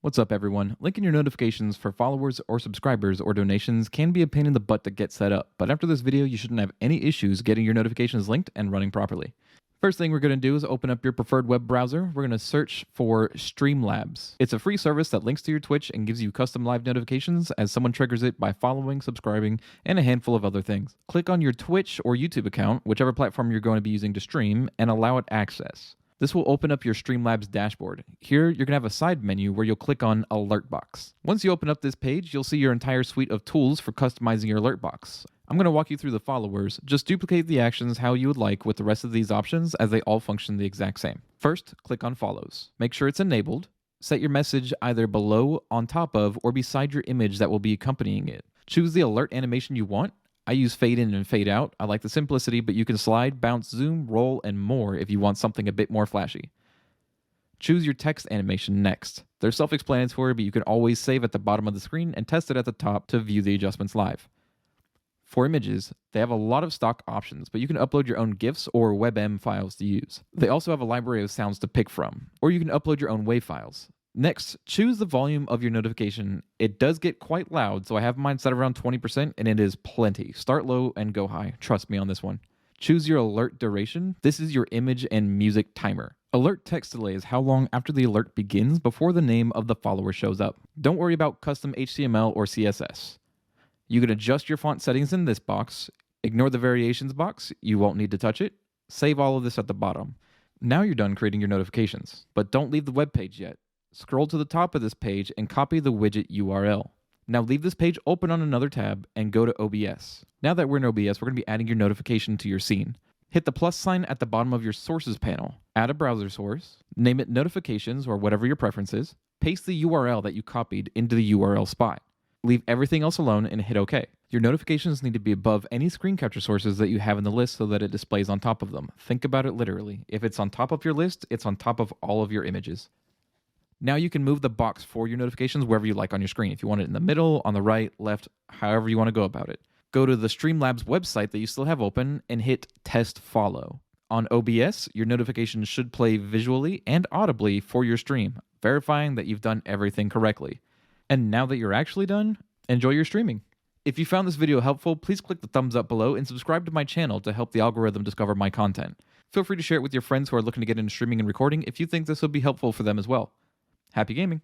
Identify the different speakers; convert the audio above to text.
Speaker 1: What's up, everyone? Linking your notifications for followers or subscribers or donations can be a pain in the butt to get set up, but after this video, you shouldn't have any issues getting your notifications linked and running properly. First thing we're going to do is open up your preferred web browser. We're going to search for Streamlabs. It's a free service that links to your Twitch and gives you custom live notifications as someone triggers it by following, subscribing, and a handful of other things. Click on your Twitch or YouTube account, whichever platform you're going to be using to stream, and allow it access. This will open up your Streamlabs dashboard. Here, you're going to have a side menu where you'll click on Alert Box. Once you open up this page, you'll see your entire suite of tools for customizing your alert box. I'm going to walk you through the followers. Just duplicate the actions how you would like with the rest of these options as they all function the exact same. First, click on Follows. Make sure it's enabled. Set your message either below, on top of, or beside your image that will be accompanying it. Choose the alert animation you want. I use fade in and fade out. I like the simplicity, but you can slide, bounce, zoom, roll, and more if you want something a bit more flashy. Choose your text animation next. They're self-explanatory, but you can always save at the bottom of the screen and test it at the top to view the adjustments live. For images, they have a lot of stock options, but you can upload your own GIFs or WebM files to use. They also have a library of sounds to pick from, or you can upload your own WAV files. Next, choose the volume of your notification. It does get quite loud, so I have mine set around 20%, and it is plenty. Start low and go high. Trust me on this one. Choose your alert duration. This is your image and music timer. Alert text delay is how long after the alert begins before the name of the follower shows up. Don't worry about custom HTML or CSS. You can adjust your font settings in this box. Ignore the variations box. You won't need to touch it. Save all of this at the bottom. Now you're done creating your notifications, but don't leave the web page yet. Scroll to the top of this page and copy the widget URL. Now leave this page open on another tab and go to OBS. Now that we're in OBS, we're going to be adding your notification to your scene. Hit the plus sign at the bottom of your sources panel. Add a browser source. Name it notifications or whatever your preference is. Paste the URL that you copied into the URL spot. Leave everything else alone and hit OK. Your notifications need to be above any screen capture sources that you have in the list so that it displays on top of them. Think about it literally. If it's on top of your list, it's on top of all of your images. Now you can move the box for your notifications wherever you like on your screen. If you want it in the middle, on the right, left, however you want to go about it. Go to the Streamlabs website that you still have open and hit Test Follow. On OBS, your notifications should play visually and audibly for your stream, verifying that you've done everything correctly. And now that you're actually done, enjoy your streaming. If you found this video helpful, please click the thumbs up below and subscribe to my channel to help the algorithm discover my content. Feel free to share it with your friends who are looking to get into streaming and recording if you think this will be helpful for them as well. Happy gaming!